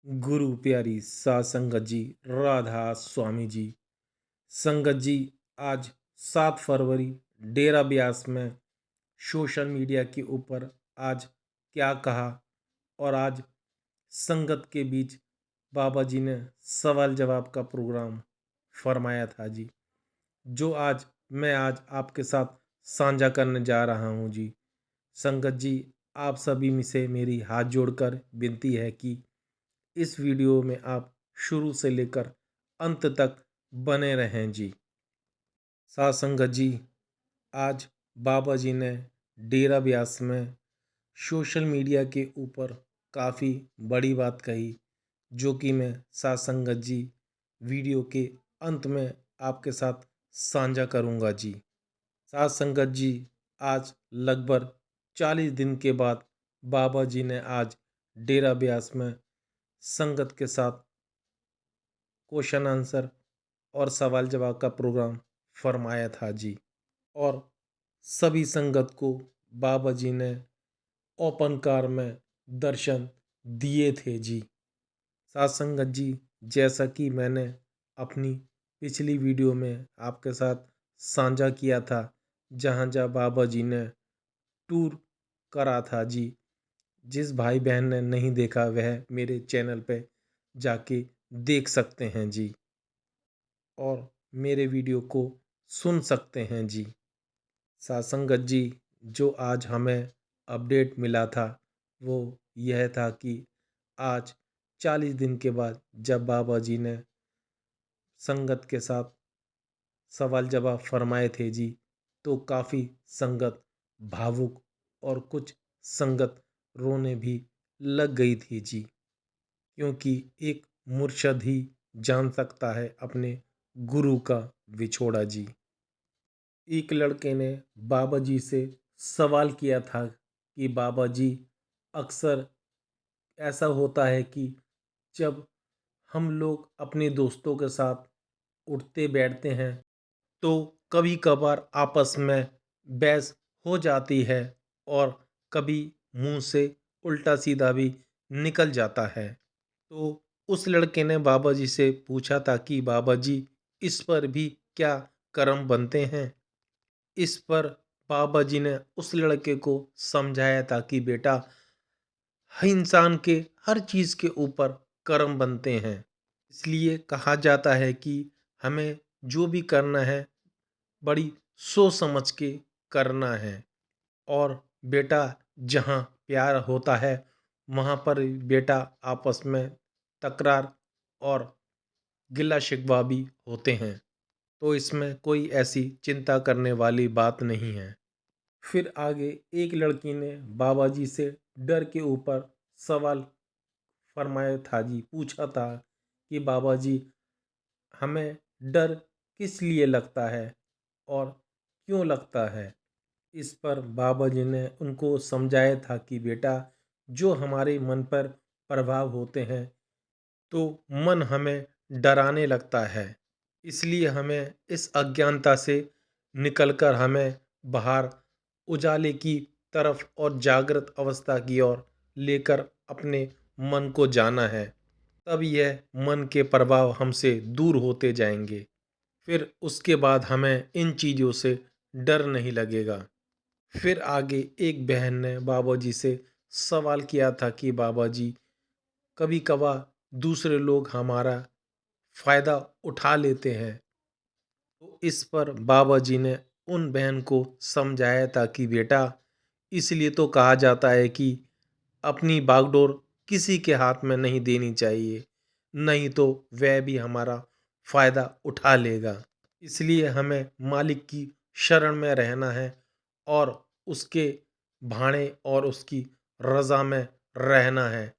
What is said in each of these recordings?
गुरु प्यारी सात संगत जी, राधा स्वामी जी। संगत जी, आज 7 फरवरी डेरा ब्यास में सोशल मीडिया के ऊपर आज क्या कहा, और आज संगत के बीच बाबा जी ने सवाल जवाब का प्रोग्राम फरमाया था जी, जो मैं आज आपके साथ साझा करने जा रहा हूँ जी। संगत जी, आप सभी में से मेरी हाथ जोड़कर विनती है कि इस वीडियो में आप शुरू से लेकर अंत तक बने रहें जी। साथ संगत जी, आज बाबा जी ने डेरा ब्यास में सोशल मीडिया के ऊपर काफ़ी बड़ी बात कही, जो कि मैं साथ संगत जी वीडियो के अंत में आपके साथ साझा करूंगा जी। साथ संगत जी, आज लगभग 40 दिन के बाद बाबा जी ने आज डेरा ब्यास में संगत के साथ क्वेश्चन आंसर और सवाल जवाब का प्रोग्राम फरमाया था जी। और सभी संगत को बाबा जी ने ओपन कार में दर्शन दिए थे जी। साथ संगत जी, जैसा कि मैंने अपनी पिछली वीडियो में आपके साथ साझा किया था, जहाँ जहाँ बाबा जी ने टूर करा था जी, जिस भाई बहन ने नहीं देखा वह मेरे चैनल पे जाके देख सकते हैं जी, और मेरे वीडियो को सुन सकते हैं जी। सासंगत जी, जो आज हमें अपडेट मिला था वो यह था कि आज 40 दिन के बाद जब बाबा जी ने संगत के साथ सवाल जवाब फरमाए थे जी, तो काफ़ी संगत भावुक और कुछ संगत रोने भी लग गई थी जी, क्योंकि एक मुर्शद ही जान सकता है अपने गुरु का विछोड़ा जी। एक लड़के ने बाबा जी से सवाल किया था कि बाबा जी, अक्सर ऐसा होता है कि जब हम लोग अपने दोस्तों के साथ उठते बैठते हैं तो कभी कभार आपस में बहस हो जाती है, और कभी मुंह से उल्टा सीधा भी निकल जाता है। तो उस लड़के ने बाबा जी से पूछा था कि बाबा जी, इस पर भी क्या कर्म बनते हैं। इस पर बाबा जी ने उस लड़के को समझाया था कि बेटा, हर इंसान के हर चीज़ के ऊपर कर्म बनते हैं। इसलिए कहा जाता है कि हमें जो भी करना है बड़ी सोच समझ के करना है। और बेटा, जहाँ प्यार होता है वहाँ पर बेटा आपस में तकरार और गिला शिकवा भी होते हैं। तो इसमें कोई ऐसी चिंता करने वाली बात नहीं है। फिर आगे एक लड़की ने बाबा जी से डर के ऊपर सवाल फरमाया था जी, पूछा था कि बाबा जी, हमें डर किस लिए लगता है और क्यों लगता है। इस पर बाबा जी ने उनको समझाया था कि बेटा, जो हमारे मन पर प्रभाव होते हैं तो मन हमें डराने लगता है। इसलिए हमें इस अज्ञानता से निकलकर हमें बाहर उजाले की तरफ और जागृत अवस्था की ओर लेकर अपने मन को जाना है। तब यह मन के प्रभाव हमसे दूर होते जाएंगे। फिर उसके बाद हमें इन चीज़ों से डर नहीं लगेगा। फिर आगे एक बहन ने बाबा जी से सवाल किया था कि बाबा जी, कभी कभार दूसरे लोग हमारा फ़ायदा उठा लेते हैं। तो इस पर बाबा जी ने उन बहन को समझाया था कि बेटा, इसलिए तो कहा जाता है कि अपनी बागडोर किसी के हाथ में नहीं देनी चाहिए, नहीं तो वह भी हमारा फ़ायदा उठा लेगा। इसलिए हमें मालिक की शरण में रहना है और उसके भाणे और उसकी रज़ा में रहना है।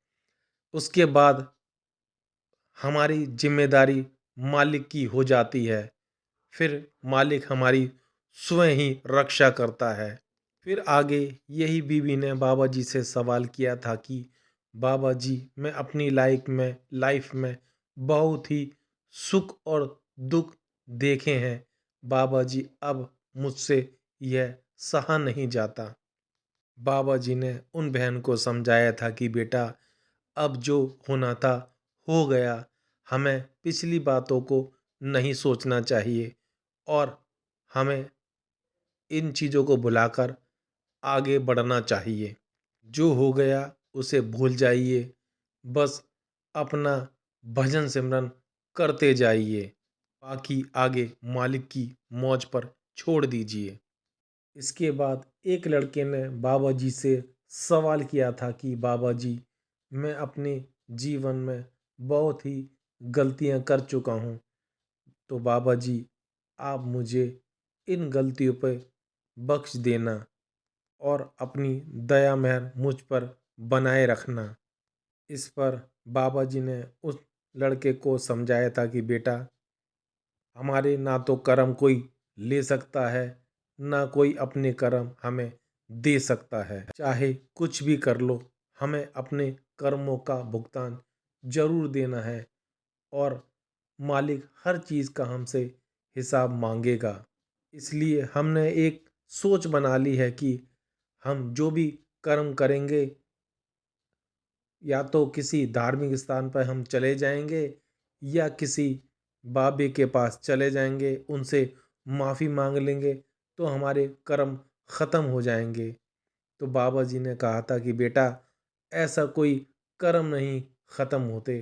उसके बाद हमारी जिम्मेदारी मालिक की हो जाती है। फिर मालिक हमारी स्वयं ही रक्षा करता है। फिर आगे यही बीवी ने बाबा जी से सवाल किया था कि बाबा जी, मैं अपनी लाइफ में बहुत ही सुख और दुख देखे हैं। बाबा जी, अब मुझसे यह सहा नहीं जाता। बाबा जी ने उन बहन को समझाया था कि बेटा, अब जो होना था हो गया, हमें पिछली बातों को नहीं सोचना चाहिए और हमें इन चीज़ों को भुलाकर आगे बढ़ना चाहिए। जो हो गया उसे भूल जाइए, बस अपना भजन सिमरन करते जाइए, बाकी आगे मालिक की मौज पर छोड़ दीजिए। इसके बाद एक लड़के ने बाबा जी से सवाल किया था कि बाबा जी, मैं अपने जीवन में बहुत ही गलतियां कर चुका हूँ, तो बाबा जी आप मुझे इन गलतियों पर बख्श देना और अपनी दया मेहर मुझ पर बनाए रखना। इस पर बाबा जी ने उस लड़के को समझाया था कि बेटा, हमारे ना तो कर्म कोई ले सकता है, ना कोई अपने कर्म हमें दे सकता है। चाहे कुछ भी कर लो, हमें अपने कर्मों का भुगतान जरूर देना है और मालिक हर चीज़ का हमसे हिसाब मांगेगा। इसलिए हमने एक सोच बना ली है कि हम जो भी कर्म करेंगे, या तो किसी धार्मिक स्थान पर हम चले जाएंगे या किसी बाबे के पास चले जाएंगे, उनसे माफ़ी मांग लेंगे, तो हमारे कर्म ख़त्म हो जाएंगे। तो बाबा जी ने कहा था कि बेटा, ऐसा कोई कर्म नहीं ख़त्म होते,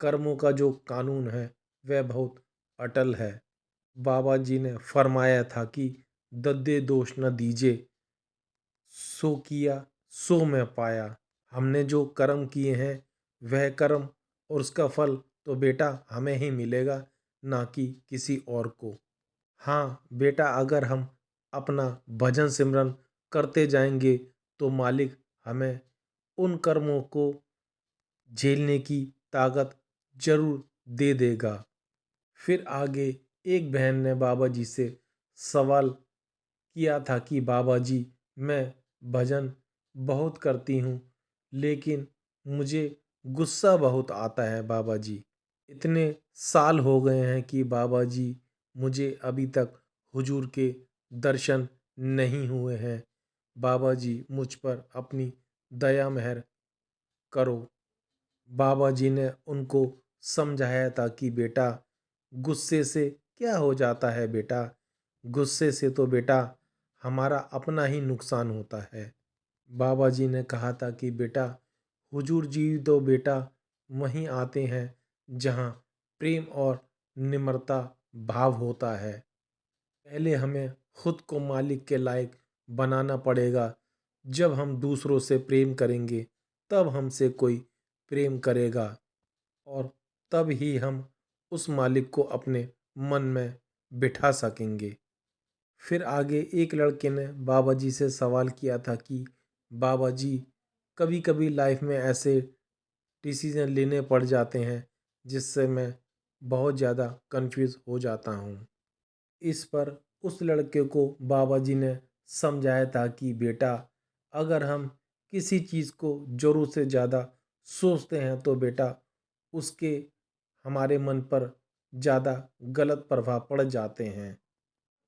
कर्मों का जो कानून है वह बहुत अटल है। बाबा जी ने फरमाया था कि दद्दे दोष न दीजिए, सो किया सो मैं पाया। हमने जो कर्म किए हैं वह कर्म और उसका फल तो बेटा हमें ही मिलेगा, ना कि किसी और को। हाँ बेटा, अगर हम अपना भजन सिमरन करते जाएंगे तो मालिक हमें उन कर्मों को झेलने की ताकत जरूर दे देगा। फिर आगे एक बहन ने बाबा जी से सवाल किया था कि बाबा जी, मैं भजन बहुत करती हूँ, लेकिन मुझे गुस्सा बहुत आता है बाबा जी। इतने साल हो गए हैं कि बाबा जी मुझे अभी तक हुजूर के दर्शन नहीं हुए हैं। बाबा जी मुझ पर अपनी दया मेहर करो। बाबा जी ने उनको समझाया था कि बेटा, गुस्से से क्या हो जाता है बेटा, गुस्से से तो बेटा हमारा अपना ही नुकसान होता है। बाबा जी ने कहा था कि बेटा, हुजूर जी तो बेटा वहीं आते हैं जहाँ प्रेम और निम्रता भाव होता है। पहले हमें खुद को मालिक के लायक बनाना पड़ेगा। जब हम दूसरों से प्रेम करेंगे तब हमसे कोई प्रेम करेगा और तब ही हम उस मालिक को अपने मन में बिठा सकेंगे। फिर आगे एक लड़के ने बाबा जी से सवाल किया था कि बाबा जी, कभी कभी लाइफ में ऐसे डिसीजन लेने पड़ जाते हैं जिससे मैं बहुत ज़्यादा कंफ्यूज हो जाता हूँ। इस पर उस लड़के को बाबा जी ने समझाया था कि बेटा, अगर हम किसी चीज़ को ज़रूर से ज़्यादा सोचते हैं तो बेटा उसके हमारे मन पर ज़्यादा गलत प्रभाव पड़ जाते हैं।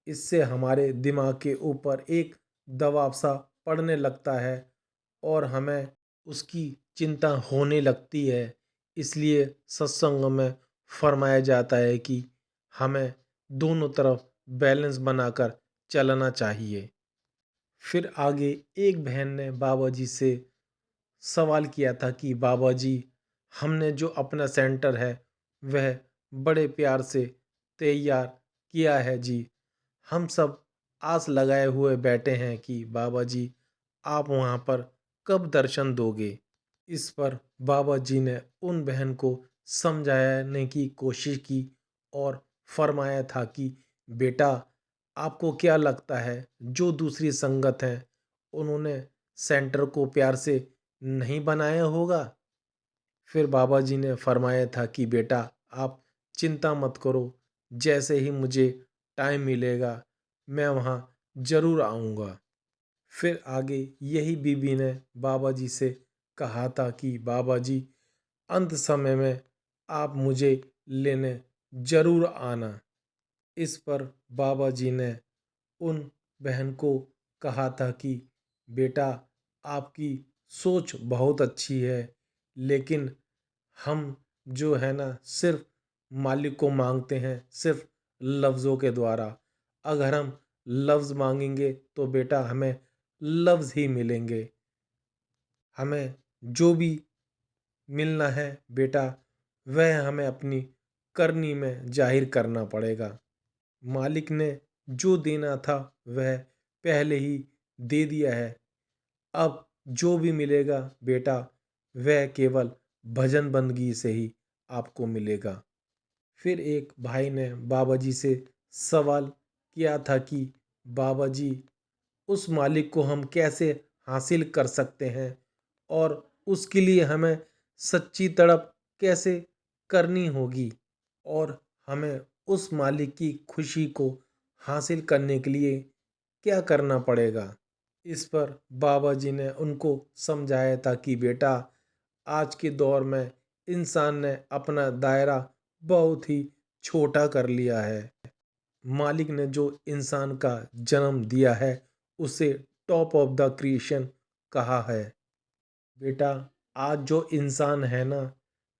इससे हमारे दिमाग के ऊपर एक दबाव सा पड़ने लगता है और हमें उसकी चिंता होने लगती है। इसलिए सत्संग में फरमाया जाता है कि हमें दोनों तरफ बैलेंस बनाकर चलना चाहिए। फिर आगे एक बहन ने बाबा जी से सवाल किया था कि बाबा जी, हमने जो अपना सेंटर है वह बड़े प्यार से तैयार किया है जी। हम सब आस लगाए हुए बैठे हैं कि बाबा जी आप वहाँ पर कब दर्शन दोगे। इस पर बाबा जी ने उन बहन को समझाने की कोशिश की और फरमाया था कि बेटा, आपको क्या लगता है जो दूसरी संगत हैं उन्होंने सेंटर को प्यार से नहीं बनाया होगा। फिर बाबा जी ने फरमाया था कि बेटा आप चिंता मत करो, जैसे ही मुझे टाइम मिलेगा मैं वहाँ ज़रूर आऊँगा। फिर आगे यही बीबी ने बाबा जी से कहा था कि बाबा जी अंत समय में आप मुझे लेने ज़रूर आना। इस पर बाबा जी ने उन बहन को कहा था कि बेटा, आपकी सोच बहुत अच्छी है, लेकिन हम जो है ना सिर्फ मालिक को मांगते हैं, सिर्फ लफ्ज़ों के द्वारा। अगर हम लफ्ज़ मांगेंगे तो बेटा हमें लफ्ज़ ही मिलेंगे। हमें जो भी मिलना है बेटा, वह हमें अपनी करनी में जाहिर करना पड़ेगा। मालिक ने जो देना था वह पहले ही दे दिया है। अब जो भी मिलेगा बेटा, वह केवल भजन बंदगी से ही आपको मिलेगा। फिर एक भाई ने बाबा जी से सवाल किया था कि बाबा जी, उस मालिक को हम कैसे हासिल कर सकते हैं और उसके लिए हमें सच्ची तड़प कैसे करनी होगी और हमें उस मालिक की खुशी को हासिल करने के लिए क्या करना पड़ेगा। इस पर बाबा जी ने उनको समझाया था कि बेटा, आज के दौर में इंसान ने अपना दायरा बहुत ही छोटा कर लिया है। मालिक ने जो इंसान का जन्म दिया है उसे टॉप ऑफ द क्रिएशन कहा है। बेटा, आज जो इंसान है ना,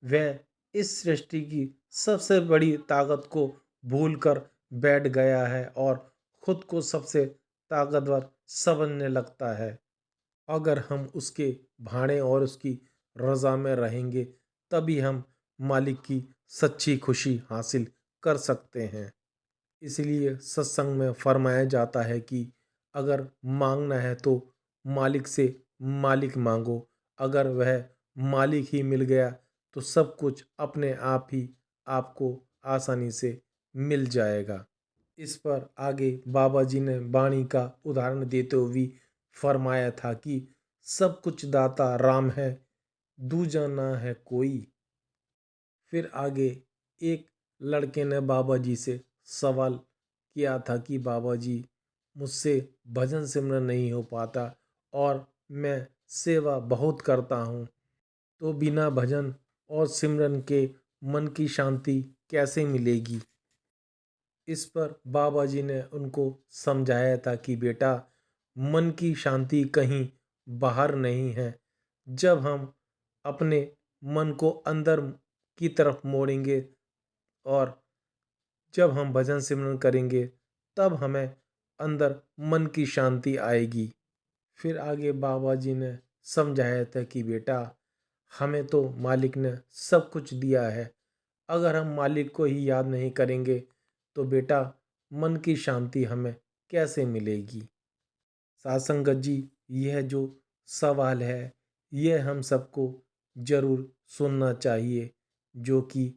वह इस सृष्टि की सबसे बड़ी ताकत को भूलकर बैठ गया है और खुद को सबसे ताकतवर समझने लगता है। अगर हम उसके भाड़े और उसकी रज़ा में रहेंगे तभी हम मालिक की सच्ची खुशी हासिल कर सकते हैं। इसलिए सत्संग में फरमाया जाता है कि अगर मांगना है तो मालिक से मालिक मांगो। अगर वह मालिक ही मिल गया तो सब कुछ अपने आप ही आपको आसानी से मिल जाएगा। इस पर आगे बाबा जी ने वाणी का उदाहरण देते हुए फरमाया था कि सब कुछ दाता राम है, दूजा ना है कोई। फिर आगे एक लड़के ने बाबा जी से सवाल किया था कि बाबा जी, मुझसे भजन सिमरन नहीं हो पाता और मैं सेवा बहुत करता हूँ, तो बिना भजन और सिमरन के मन की शांति कैसे मिलेगी। इस पर बाबा जी ने उनको समझाया था कि बेटा, मन की शांति कहीं बाहर नहीं है। जब हम अपने मन को अंदर की तरफ मोड़ेंगे और जब हम भजन सिमरन करेंगे तब हमें अंदर मन की शांति आएगी। फिर आगे बाबा जी ने समझाया था कि बेटा, हमें तो मालिक ने सब कुछ दिया है। अगर हम मालिक को ही याद नहीं करेंगे तो बेटा मन की शांति हमें कैसे मिलेगी। साथ संगत जी, यह जो सवाल है यह हम सबको जरूर सुनना चाहिए, जो कि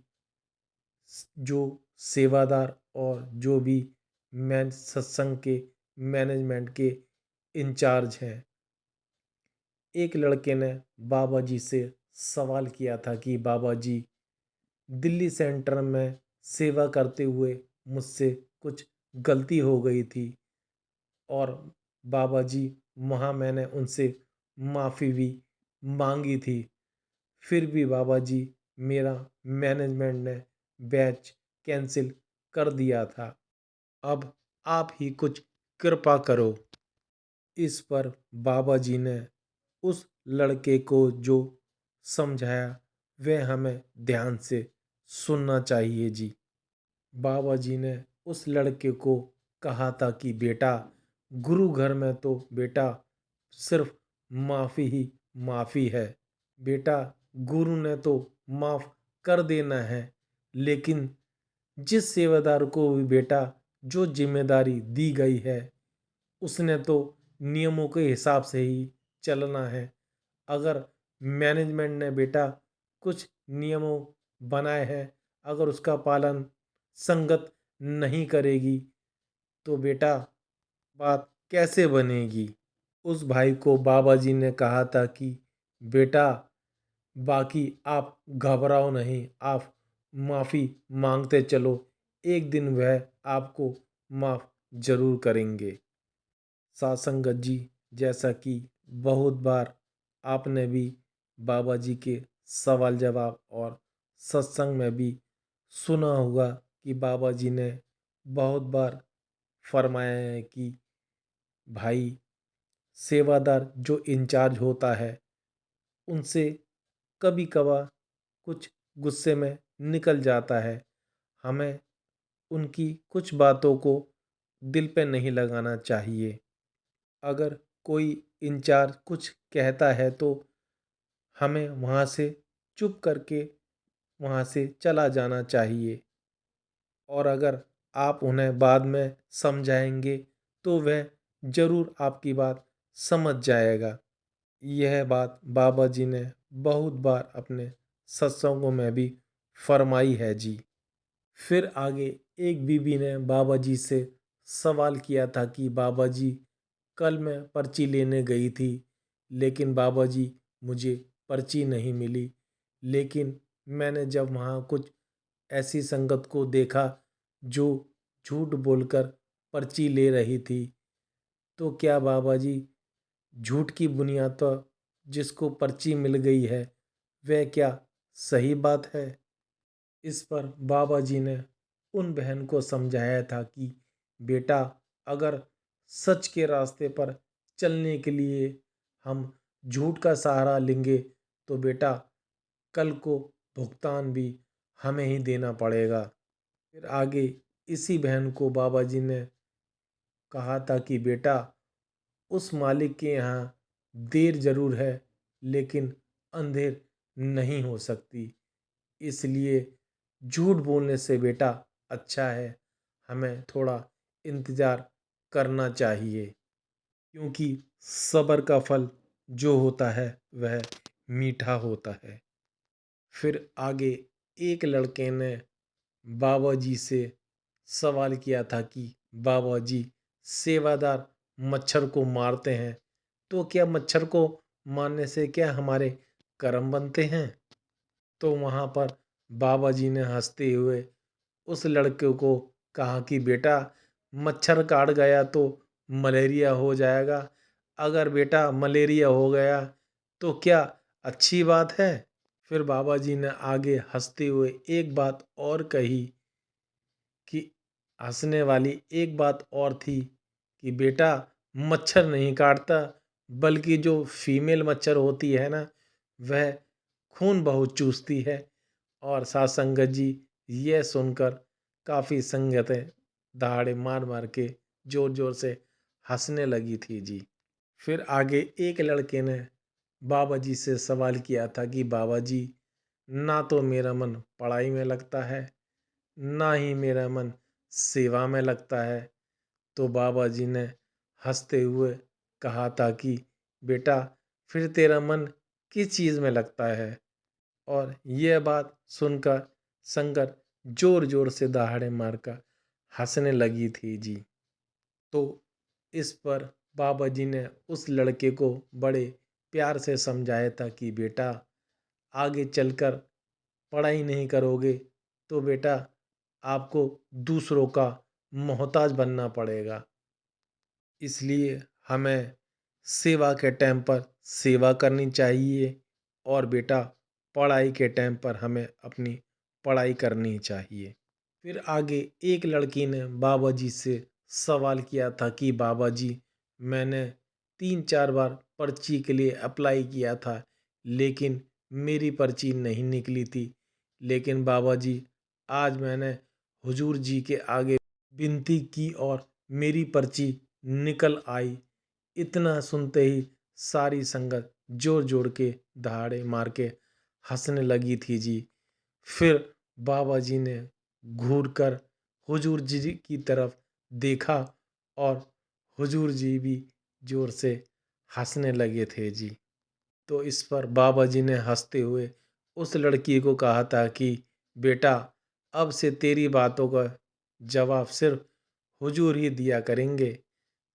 जो सेवादार और जो भी मैन सत्संग के मैनेजमेंट के इंचार्ज हैं। एक लड़के ने बाबा जी से सवाल किया था कि बाबा जी, दिल्ली सेंटर में सेवा करते हुए मुझसे कुछ गलती हो गई थी और बाबा जी, वहाँ मैंने उनसे माफ़ी भी मांगी थी, फिर भी बाबा जी मेरा मैनेजमेंट ने बैच कैंसिल कर दिया था। अब आप ही कुछ कृपा करो। इस पर बाबा जी ने उस लड़के को जो समझाया वह हमें ध्यान से सुनना चाहिए जी। बाबा जी ने उस लड़के को कहा था कि बेटा, गुरु घर में तो बेटा सिर्फ माफ़ी ही माफ़ी है। बेटा, गुरु ने तो माफ़ कर देना है, लेकिन जिस सेवादार को भी बेटा जो जिम्मेदारी दी गई है उसने तो नियमों के हिसाब से ही चलना है। अगर मैनेजमेंट ने बेटा कुछ नियमों बनाए हैं, अगर उसका पालन संगत नहीं करेगी तो बेटा बात कैसे बनेगी। उस भाई को बाबा जी ने कहा था कि बेटा, बाकी आप घबराओ नहीं, आप माफ़ी मांगते चलो, एक दिन वह आपको माफ़ जरूर करेंगे। साथ संगत जी, जैसा कि बहुत बार आपने भी बाबा जी के सवाल जवाब और सत्संग में भी सुना होगा कि बाबा जी ने बहुत बार फरमाया है कि भाई, सेवादार जो इंचार्ज होता है उनसे कभी कभार कुछ गुस्से में निकल जाता है। हमें उनकी कुछ बातों को दिल पे नहीं लगाना चाहिए। अगर कोई इंचार्ज कुछ कहता है तो हमें वहाँ से चुप करके वहाँ से चला जाना चाहिए। और अगर आप उन्हें बाद में समझाएंगे तो वह ज़रूर आपकी बात समझ जाएगा। यह बात बाबा जी ने बहुत बार अपने सत्संगों में भी फरमाई है जी। फिर आगे एक बीबी ने बाबा जी से सवाल किया था कि बाबा जी, कल मैं पर्ची लेने गई थी लेकिन बाबा जी मुझे पर्ची नहीं मिली। लेकिन मैंने जब वहाँ कुछ ऐसी संगत को देखा जो झूठ बोलकर पर्ची ले रही थी, तो क्या बाबा जी झूठ की बुनियाद पर जिसको पर्ची मिल गई है वह क्या सही बात है? इस पर बाबा जी ने उन बहन को समझाया था कि बेटा, अगर सच के रास्ते पर चलने के लिए हम झूठ का सहारा लेंगे तो बेटा कल को भुगतान भी हमें ही देना पड़ेगा। फिर आगे इसी बहन को बाबा जी ने कहा था कि बेटा, उस मालिक के यहाँ देर जरूर है लेकिन अंधेर नहीं हो सकती। इसलिए झूठ बोलने से बेटा अच्छा है हमें थोड़ा इंतज़ार करना चाहिए, क्योंकि सब्र का फल जो होता है वह मीठा होता है। फिर आगे एक लड़के ने बाबा जी से सवाल किया था कि बाबा जी, सेवादार मच्छर को मारते हैं तो क्या मच्छर को मारने से क्या हमारे कर्म बनते हैं? तो वहाँ पर बाबा जी ने हंसते हुए उस लड़के को कहा कि बेटा, मच्छर काट गया तो मलेरिया हो जाएगा। अगर बेटा मलेरिया हो गया तो क्या अच्छी बात है? फिर बाबा जी ने आगे हंसते हुए एक बात और कही कि हंसने वाली एक बात और थी कि बेटा, मच्छर नहीं काटता बल्कि जो फीमेल मच्छर होती है ना, वह खून बहुत चूसती है। और साथ संगत जी, यह सुनकर काफ़ी संगतें दहाड़े मार मार के जोर जोर से हंसने लगी थी जी। फिर आगे एक लड़के ने बाबा जी से सवाल किया था कि बाबा जी, ना तो मेरा मन पढ़ाई में लगता है ना ही मेरा मन सेवा में लगता है। तो बाबा जी ने हंसते हुए कहा था कि बेटा, फिर तेरा मन किस चीज़ में लगता है? और यह बात सुनकर संगत जोर जोर से दहाड़े मारकर हंसने लगी थी जी। तो इस पर बाबा जी ने उस लड़के को बड़े प्यार से समझाया था कि बेटा, आगे चलकर पढ़ाई नहीं करोगे तो बेटा आपको दूसरों का मोहताज बनना पड़ेगा। इसलिए हमें सेवा के टाइम पर सेवा करनी चाहिए और बेटा पढ़ाई के टाइम पर हमें अपनी पढ़ाई करनी चाहिए। फिर आगे एक लड़की ने बाबा जी से सवाल किया था कि बाबा जी, मैंने 3-4 बार पर्ची के लिए अप्लाई किया था लेकिन मेरी पर्ची नहीं निकली थी। लेकिन बाबा जी, आज मैंने हुजूर जी के आगे विनती की और मेरी पर्ची निकल आई। इतना सुनते ही सारी संगत जोर जोर के दहाड़े मार के हंसने लगी थी जी। फिर बाबा जी ने घूर कर हुजूर जी की तरफ देखा और हुजूर जी भी जोर से हंसने लगे थे जी। तो इस पर बाबा जी ने हंसते हुए उस लड़की को कहा था कि बेटा, अब से तेरी बातों का जवाब सिर्फ हुजूर ही दिया करेंगे।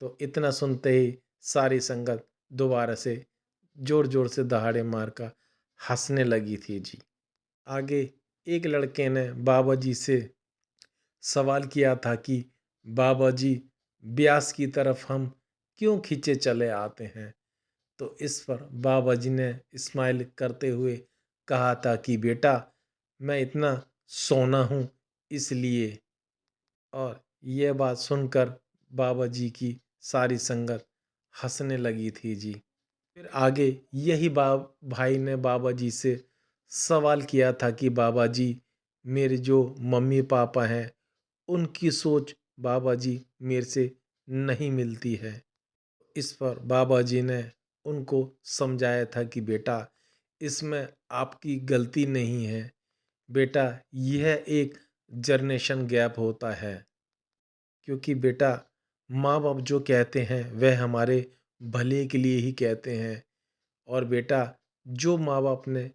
तो इतना सुनते ही सारी संगत दोबारा से जोर जोर से दहाड़े मारकर हंसने लगी थी जी। आगे एक लड़के ने बाबा जी से सवाल किया था कि बाबा जी, ब्यास की तरफ हम क्यों खींचे चले आते हैं? तो इस पर बाबा जी ने स्माइल करते हुए कहा था कि बेटा, मैं इतना सोना हूँ इसलिए। और यह बात सुनकर बाबा जी की सारी संगत हंसने लगी थी जी। फिर आगे यही भाई ने बाबा जी से सवाल किया था कि बाबा जी, मेरे जो मम्मी पापा हैं उनकी सोच बाबा जी मेरे से नहीं मिलती है। इस पर बाबा जी ने उनको समझाया था कि बेटा, इसमें आपकी गलती नहीं है। बेटा, यह एक जनरेशन गैप होता है, क्योंकि बेटा, माँ बाप जो कहते हैं वह हमारे भले के लिए ही कहते हैं। और बेटा, जो माँ बाप ने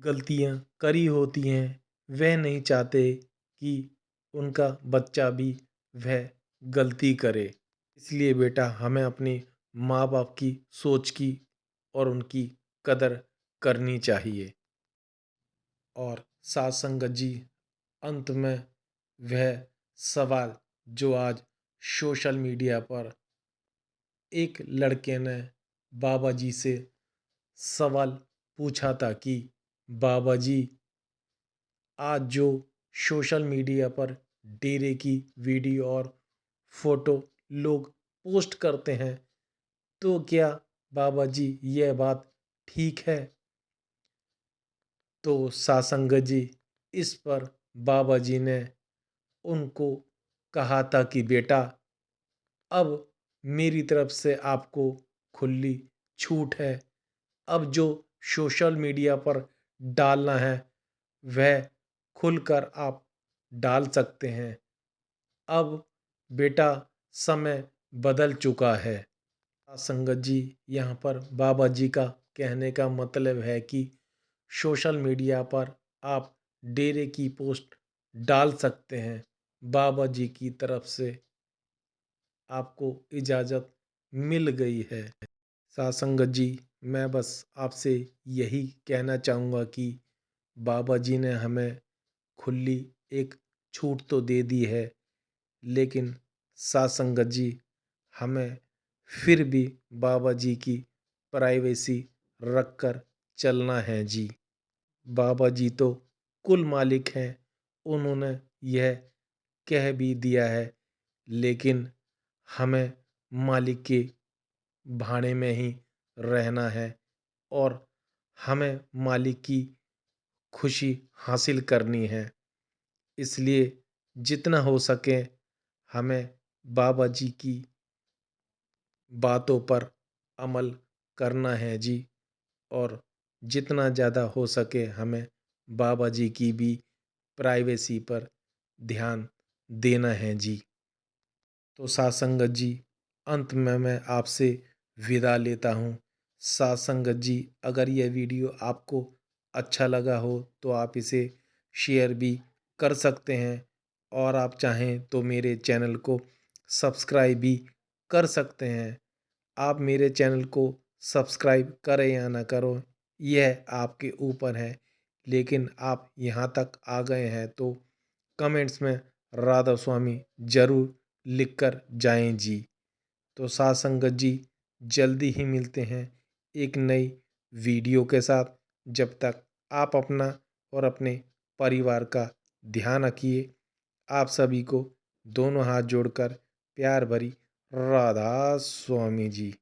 गलतियाँ करी होती हैं वह नहीं चाहते कि उनका बच्चा भी वह गलती करे। इसलिए बेटा, हमें अपने माँ बाप की सोच की और उनकी कदर करनी चाहिए। और साथ संगत जी, अंत में वह सवाल जो आज सोशल मीडिया पर एक लड़के ने बाबा जी से सवाल पूछा था कि बाबा जी, आज जो सोशल मीडिया पर डेरे की वीडियो और फोटो लोग पोस्ट करते हैं, तो क्या बाबा जी यह बात ठीक है? तो सासंगत जी, इस पर बाबा जी ने उनको कहा था कि बेटा, अब मेरी तरफ से आपको खुली छूट है। अब जो सोशल मीडिया पर डालना है वह खुलकर आप डाल सकते हैं। अब बेटा, समय बदल चुका है। संगत जी, यहाँ पर बाबा जी का कहने का मतलब है कि सोशल मीडिया पर आप डेरे की पोस्ट डाल सकते हैं। बाबा जी की तरफ से आपको इजाज़त मिल गई है। सासंगत जी, मैं बस आपसे यही कहना चाहूँगा कि बाबा जी ने हमें खुली एक छूट तो दे दी है, लेकिन सासंगत जी, हमें फिर भी बाबा जी की प्राइवेसी रख कर चलना है जी। बाबा जी तो कुल मालिक हैं, उन्होंने यह कह भी दिया है, लेकिन हमें मालिक के भाड़े में ही रहना है और हमें मालिक की खुशी हासिल करनी है। इसलिए जितना हो सके हमें बाबा जी की बातों पर अमल करना है जी। और जितना ज़्यादा हो सके हमें बाबा जी की भी प्राइवेसी पर ध्यान देना है जी। तो साथ संगत जी, अंत में मैं आपसे विदा लेता हूँ। साथ संगत जी, अगर यह वीडियो आपको अच्छा लगा हो तो आप इसे शेयर भी कर सकते हैं, और आप चाहें तो मेरे चैनल को सब्सक्राइब भी कर सकते हैं। आप मेरे चैनल को सब्सक्राइब करें या ना करो, यह आपके ऊपर है, लेकिन आप यहाँ तक आ गए हैं तो कमेंट्स में राधा स्वामी ज़रूर लिख कर जाएं जी। तो साथ संगत जी, जल्दी ही मिलते हैं एक नई वीडियो के साथ। जब तक आप अपना और अपने परिवार का ध्यान रखिए। आप सभी को दोनों हाथ जोड़कर प्यार भरी राधा स्वामी जी।